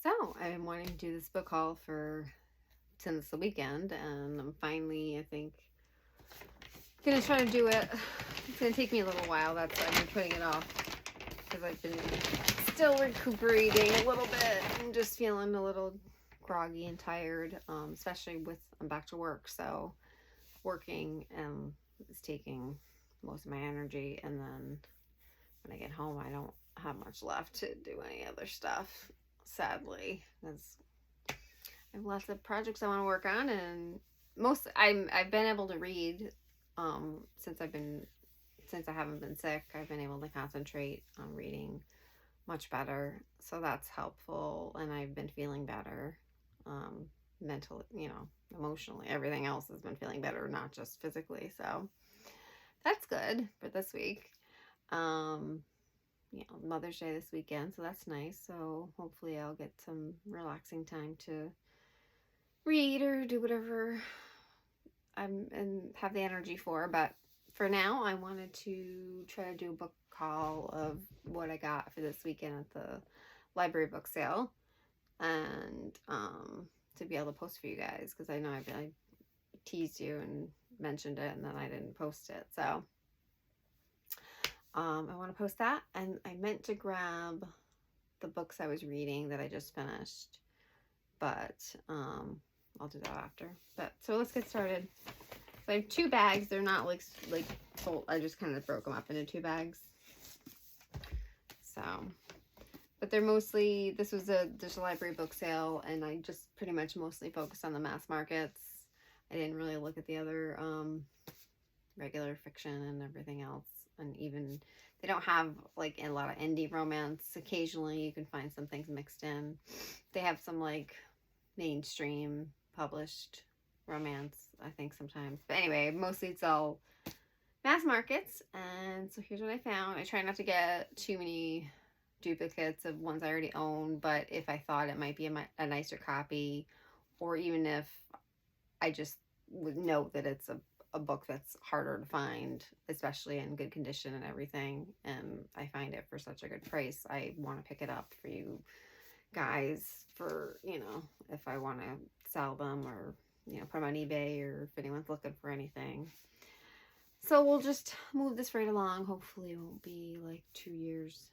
So I've been wanting to do this book haul since the weekend, and I'm finally, I think, gonna try to do it. It's gonna take me a little while. That's why I've been putting it off, because I've been still recuperating a little bit and just feeling a little groggy and tired, especially with I'm back to work. So working is taking most of my energy, and then when I get home, I don't have much left to do any other stuff, sadly, because I have lots of projects I want to work on, and I've been able to read since I haven't been sick. I've been able to concentrate on reading much better, so that's helpful, and I've been feeling better, mentally, emotionally. Everything else has been feeling better, not just physically. So that's good for this week. Mother's Day this weekend, so that's nice. So hopefully I'll get some relaxing time to read or do whatever and have the energy for. But for now, I wanted to try to do a book haul of what I got for this weekend at the library book sale, and to be able to post for you guys, because I know I teased you and mentioned it, and then I didn't post it. So I want to post that, and I meant to grab the books I was reading that I just finished, but I'll do that after. But so let's get started. So I have 2 bags. They're not like full. I just kind of broke them up into 2 bags. So, but they're mostly, this was there's a library book sale, and I just pretty much mostly focused on the mass markets. I didn't really look at the other regular fiction and everything else. And even they don't have like a lot of indie romance. Occasionally you can find some things mixed in. They have some like mainstream published romance, I think, sometimes. But anyway, mostly it's all mass markets. And so here's what I found. I try not to get too many duplicates of ones I already own, but if I thought it might be a nicer copy, or even if I just would note that it's a book that's harder to find, especially in good condition and everything, and I find it for such a good price, I want to pick it up for you guys for, if I want to sell them, or, put them on eBay, or if anyone's looking for anything. So we'll just move this right along. Hopefully it won't be like 2 years.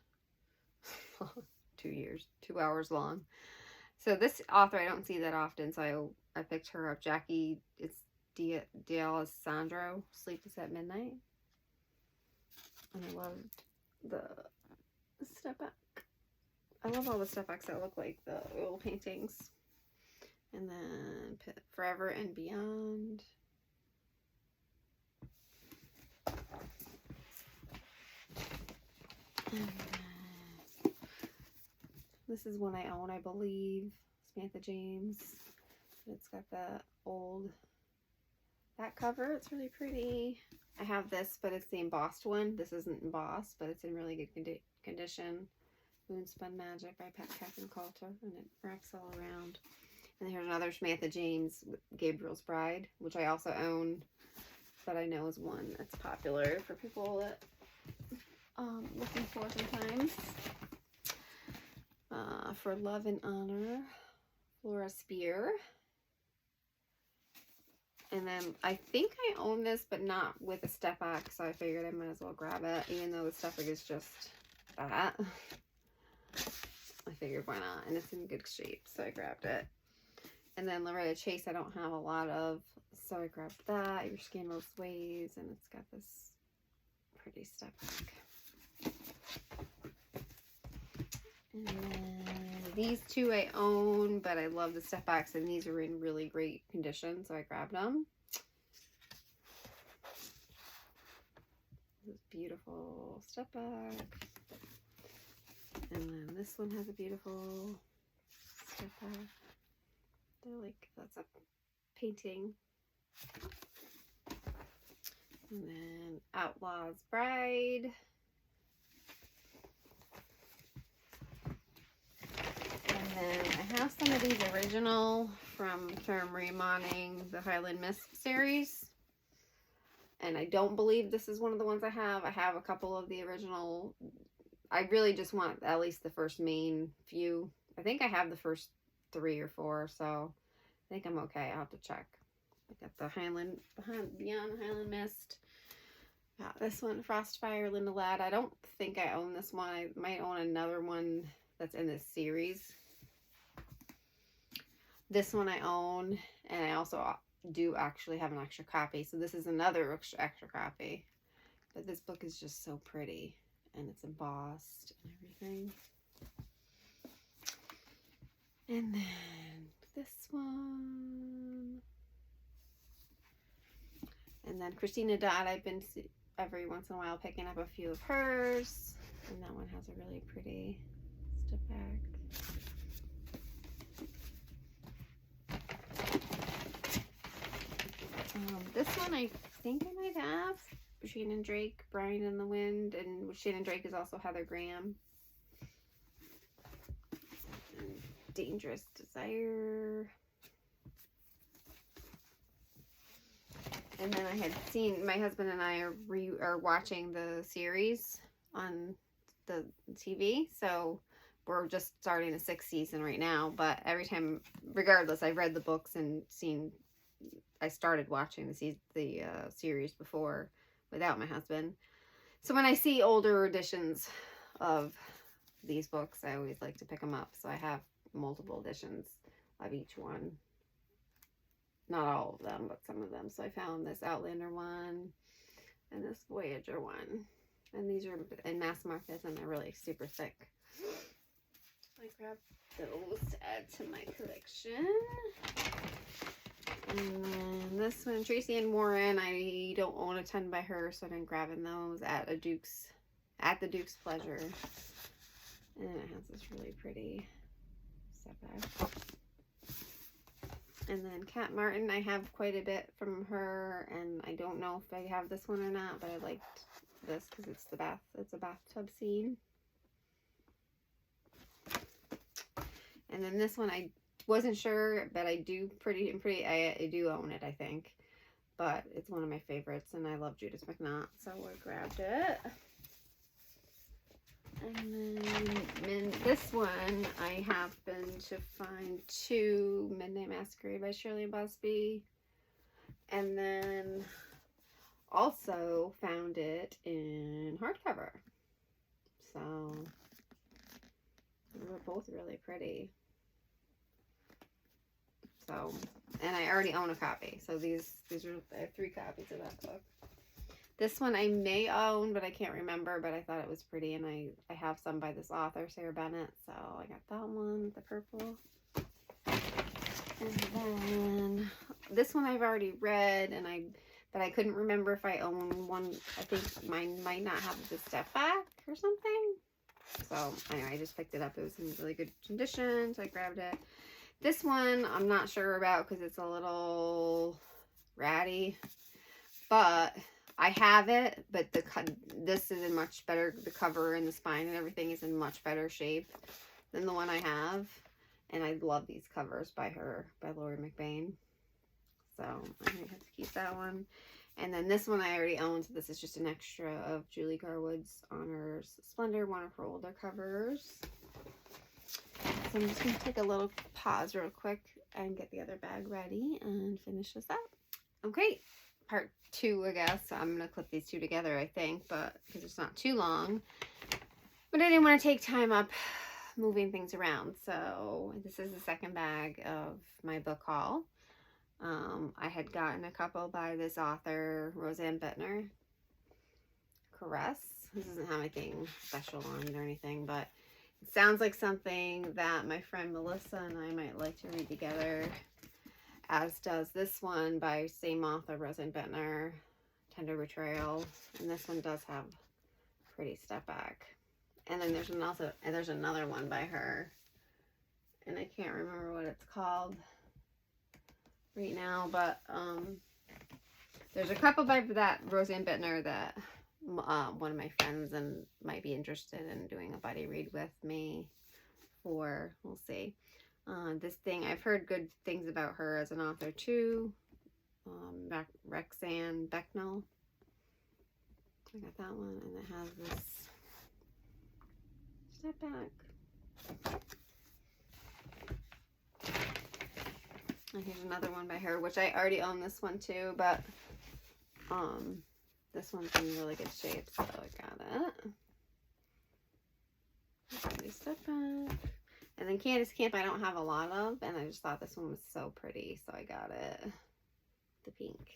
2 years, 2 hours long. So this author I don't see that often, so I picked her up. Jackie, it's D'Alessandro, Sleepless at Midnight. And I love the step back. I love all the step backs that look like the oil paintings. And then Forever and Beyond. And then, this is one I own, I believe. Samantha James. It's got the old back cover. It's really pretty. I have this, but it's the embossed one. This isn't embossed, but it's in really good condition. Moonspun Magic by Catherine Coulter, and it wraps all around. And here's another Samantha James, Gabriel's Bride, which I also own, but I know is one that's popular for people that looking for sometimes. For Love and Honor, Flora Spear. And then I think I own this, but not with a step back, so I figured I might as well grab it, even though the step back is just that. I figured why not, and it's in good shape, so I grabbed it. And then Loretta Chase I don't have a lot of, so I grabbed that. Your Skin Most Ways, and it's got this pretty step back. And then these 2 I own, but I love the step backs, and these are in really great condition, so I grabbed them. This beautiful step back. And then this one has a beautiful step back. They're like, that's a painting. And then Outlaw's Bride. And then I have some of these original from Karen Marie Moning, the Highland Mist series. And I don't believe this is one of the ones I have. I have a couple of the original. I really just want at least the first main few I think I have the first 3 or 4, so I think I'm okay. I'll have to check. I got the Beyond Highland Mist. Got this one, Frostfire, Linda Ladd. I don't think I own this one. I might own another one that's in this series. This one I own, and I also do actually have an extra copy. So this is another extra copy. But this book is just so pretty, and it's embossed and everything. And then this one. And then Christina Dodd, I've been every once in a while picking up a few of hers. And that one has a really pretty step back. This one I think I might have. Shannon Drake, Brian in the Wind, and Shannon Drake is also Heather Graham. And Dangerous Desire. And then I had seen, my husband and I are watching the series on the TV, so we're just starting the 6th season right now. But every time, regardless, I've read the books and seen. I started watching the series before without my husband. So when I see older editions of these books, I always like to pick them up. So I have multiple editions of each one. Not all of them, but some of them. So I found this Outlander one and this Voyager one. And these are in mass markets, and they're really super thick. So I grabbed those to add to my collection. And then this one, Tracy and Warren. I don't own a ton by her, so I've been grabbing those at the Duke's pleasure. And it has this really pretty setback. And then Kat Martin, I have quite a bit from her, and I don't know if I have this one or not, but I liked this because it's a bathtub scene. And then this one, I wasn't sure, but I do I do own it, I think. But it's one of my favorites, and I love Judith McNaught, so I grabbed it. And then this one, I happened to find 2, Midnight Masquerade by Shirley Busby. And then also found it in hardcover. So they were both really pretty. So, and I already own a copy. So these are, I have 3 copies of that book. This one I may own, but I can't remember, but I thought it was pretty, and I have some by this author, Sarah Bennett, so I got that one, the purple. And then this one I've already read, but I couldn't remember if I own one. I think mine might not have the step back or something. So anyway, I just picked it up. It was in really good condition, so I grabbed it. This one I'm not sure about because it's a little ratty, but I have it, but this is in much better, the cover and the spine and everything is in much better shape than the one I have. And I love these covers by Laurie McBain. So I might have to keep that one. And then this one I already own, so this is just an extra of Julie Garwood's Honors Splendor, one of her older covers. So I'm just going to take a little pause real quick and get the other bag ready and finish this up. Okay. Part 2, I guess. I'm going to clip these 2 together, I think, but because it's not too long. But I didn't want to take time up moving things around. So this is the second bag of my book haul. I had gotten a couple by this author, Roseanne Bettner. Caress. This doesn't have anything special on it or anything, but it sounds like something that my friend Melissa and I might like to read together, as does this one by same author, Roseanne Bettner, Tender Betrayal. And this one does have pretty step back. And then there's another one by her, and I can't remember what it's called right now, but there's a couple by that Roseanne Bettner that one of my friends and might be interested in doing a buddy read with me for. We'll see. This thing, I've heard good things about her as an author too. Rexanne Becknell. I got that one, and it has this step back. And here's another one by her, which I already own this one too, but this one's in really good shape, so I got it. Step back. And then Candace Camp I don't have a lot of, and I just thought this one was so pretty, so I got it. The pink.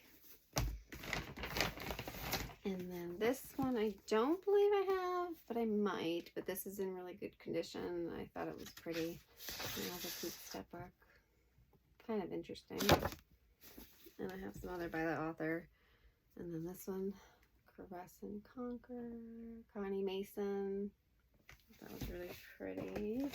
And then this one I don't believe I have, but I might. But this is in really good condition. I thought it was pretty. Another cute step back. Kind of interesting. And I have some other by the author. And then this one, Caress and Conquer, Connie Mason. That was really pretty.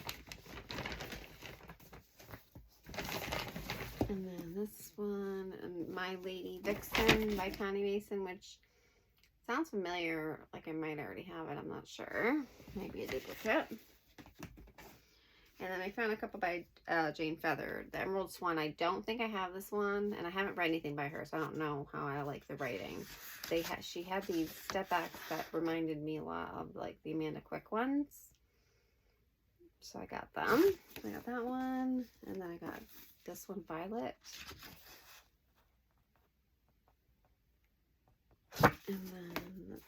And then this one, My Lady Vixen by Connie Mason, which sounds familiar, like I might already have it, I'm not sure. Maybe a duplicate. And then I found a couple by Jane Feather. The Emerald Swan, I don't think I have this one, and I haven't read anything by her, so I don't know how I like the writing. She had these step backs that reminded me a lot of like the Amanda Quick ones. So I got them. I got that one, and then I got this one, Violet. And then there's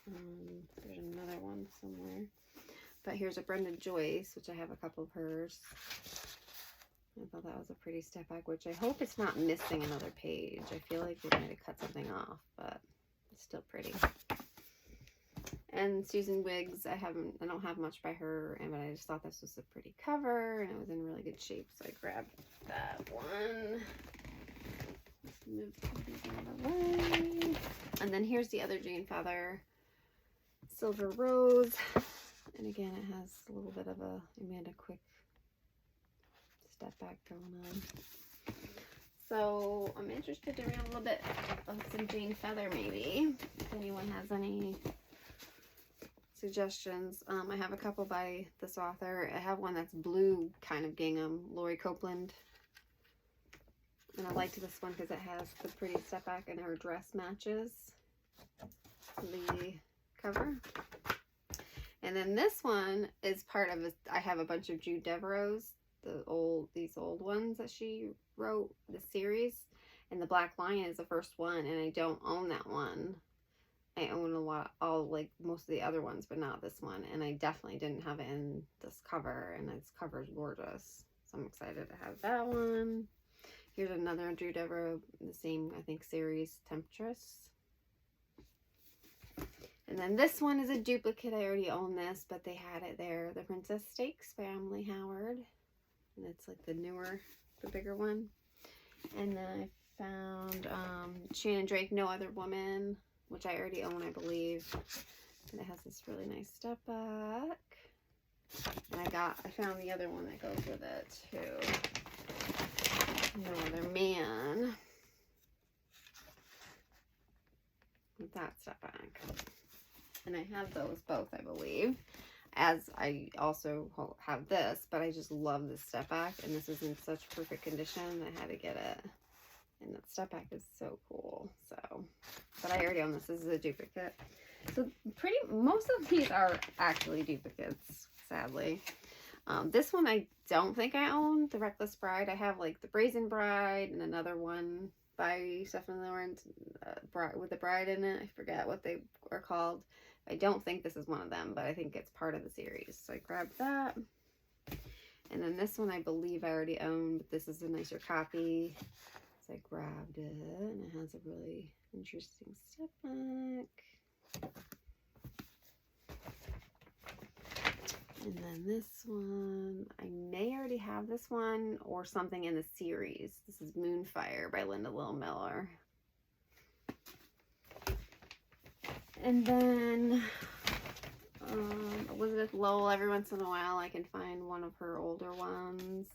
another one somewhere. But here's a Brenda Joyce, which I have a couple of hers. I thought that was a pretty step back, which I hope it's not missing another page. I feel like they might have cut something off, but it's still pretty. And Susan Wiggs, I don't have much by her, but I just thought this was a pretty cover, and it was in really good shape, so I grabbed that one. Let's move these out of the way. And then here's the other Jane Feather, Silver Rose. And again, it has a little bit of a Amanda Quick step back going on. So I'm interested to read a little bit of some Jane Feather, maybe, if anyone has any suggestions. I have a couple by this author. I have one that's blue kind of gingham, Lori Copeland. And I liked this one because it has the pretty step back and her dress matches the cover. And then this one is part of I have a bunch of Jude Devereaux's, these old ones that she wrote, the series. And the Black Lion is the first one, and I don't own that one. I own like most of the other ones, but not this one. And I definitely didn't have it in this cover, and this cover is gorgeous. So I'm excited to have that one. Here's another Jude Devereaux, the same, I think, series, Temptress. And then this one is a duplicate. I already own this, but they had it there. The Princess Stakes by Emily Howard. And it's like the newer, the bigger one. And then I found Shannon Drake, No Other Woman, which I already own, I believe. And it has this really nice step back. And I found the other one that goes with it too. No Other Man. With that step back. And I have those both, I believe, as I also have this, but I just love this step back, and this is in such perfect condition, I had to get it. And that step back is so cool. So, but I already own this. This is a duplicate. So most of these are actually duplicates, sadly. This one I don't think I own, The Reckless Bride. I have like The Brazen Bride and another one by Stephanie Lawrence with the bride in it. I forget what they are called. I don't think this is one of them, but I think it's part of the series. So I grabbed that. And then this one I believe I already own, but this is a nicer copy. So I grabbed it, and it has a really interesting step back. And then this one, I may already have this one or something in the series. This is Moonfire by Linda Lil Miller. And then Elizabeth Lowell, every once in a while I can find one of her older ones.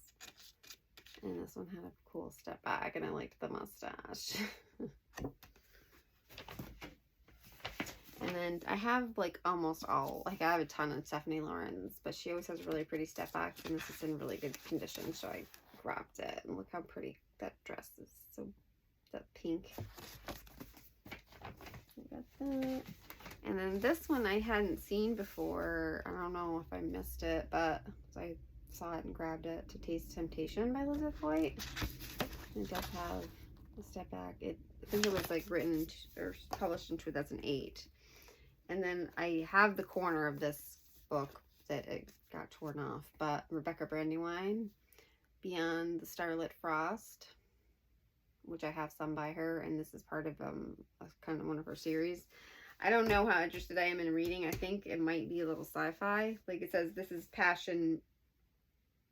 And this one had a cool step back, and I liked the mustache. And then I have like almost all, like I have a ton of Stephanie Lawrence, but she always has really pretty step backs, and this is in really good condition, so I grabbed it. And look how pretty that dress is. So that pink. I got that. And then this one I hadn't seen before. I don't know if I missed it, but I saw it and grabbed it. To Taste Temptation by Elizabeth White. It does have a step back. I think it was like written or published in 2008. And then I have the corner of this book that it got torn off, but Rebecca Brandywine, Beyond the Starlit Frost, which I have some by her, and this is part of kind of one of her series. I don't know how interested I am in reading. I think it might be a little sci-fi. Like it says, this is Passion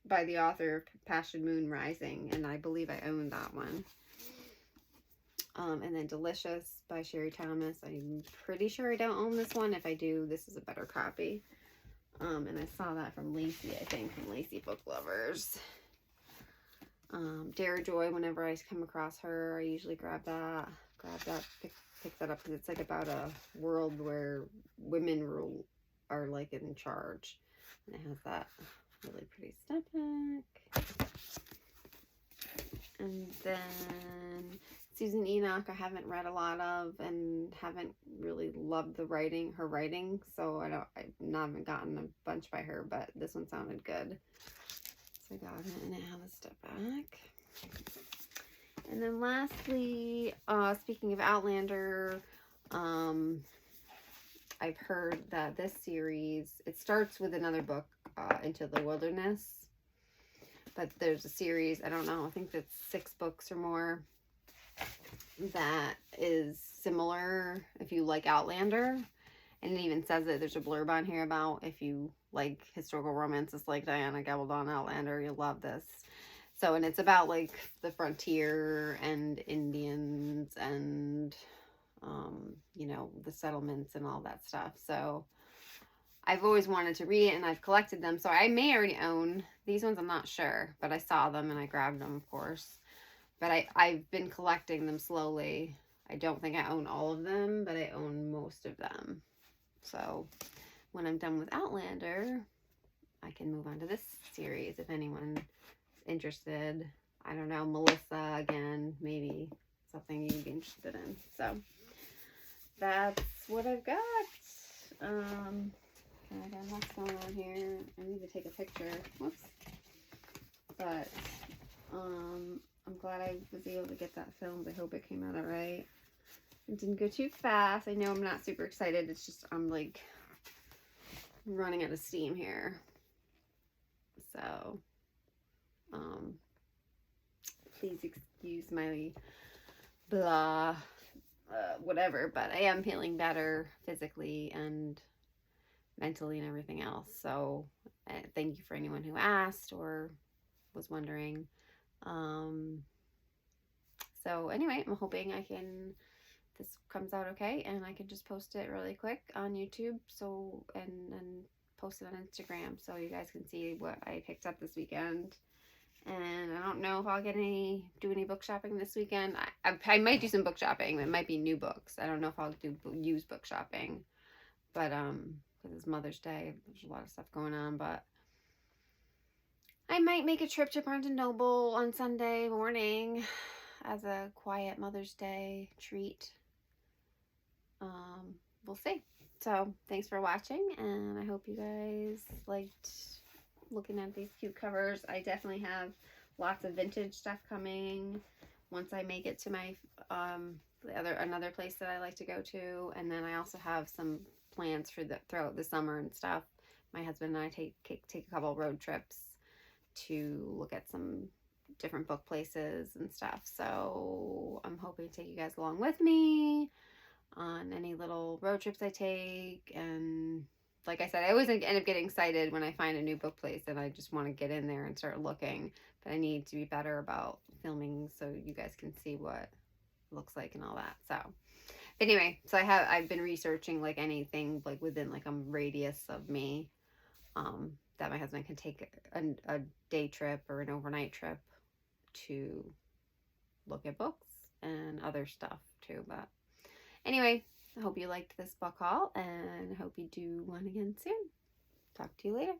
by the author of Passion Moon Rising, and I believe I own that one. And then Delicious by Sherry Thomas. I'm pretty sure I don't own this one. If I do, this is a better copy. And I saw that from Lacey, I think, from Lacey Book Lovers. Dare Joy, whenever I come across her, I usually grab that, pick that up, because it's like about a world where women are like in charge. And it has that really pretty step back. And then Susan Enoch, I haven't read a lot of and haven't really loved her writing, so I haven't gotten a bunch by her, but this one sounded good. So I got it, and it has a step back. And then lastly, speaking of Outlander, I've heard that this series, it starts with another book, Into the Wilderness, but there's a series, I don't know, I think that's 6 books or more, that is similar if you like Outlander. And it even says that there's a blurb on here about if you like historical romances like Diana Gabaldon Outlander, you'll love this. So, and it's about like the frontier and Indians and, you know, the settlements and all that stuff. So I've always wanted to read it, and I've collected them. So I may already own these ones. I'm not sure, but I saw them and I grabbed them, of course. But I've been collecting them slowly. I don't think I own all of them, but I own most of them. So when I'm done with Outlander, I can move on to this series if anyone's interested. I don't know, Melissa, again, maybe something you'd be interested in. So that's what I've got. I got lots going on here. I need to take a picture. Whoops. But I'm glad I was able to get that filmed. I hope it came out all right. It didn't go too fast. I know I'm not super excited. It's just I'm like running out of steam here. So please excuse my blah whatever, but I am feeling better physically and mentally and everything else. So thank you for anyone who asked or was wondering. So anyway, I'm hoping this comes out okay, and I can just post it really quick on YouTube, so and post it on Instagram so you guys can see what I picked up this weekend. And I don't know if I'll do any book shopping this weekend. I might do some book shopping. It might be new books. I don't know if I'll do used book shopping, but because it's Mother's Day, there's a lot of stuff going on. But I might make a trip to Barnes & Noble on Sunday morning as a quiet Mother's Day treat. We'll see. So thanks for watching, and I hope you guys liked looking at these cute covers. I definitely have lots of vintage stuff coming once I make it to my another place that I like to go to. And then I also have some plans for throughout the summer and stuff. My husband and I take a couple road trips to look at some different book places and stuff. So I'm hoping to take you guys along with me on any little road trips I take. And like I said, I always end up getting excited when I find a new book place, and I just want to get in there and start looking. But I need to be better about filming so you guys can see what it looks like and all that. So anyway, so I've been researching like anything like within like a radius of me, that my husband can take a day trip or an overnight trip to look at books and other stuff too. But anyway, I hope you liked this book haul, and I hope you do one again soon. Talk to you later.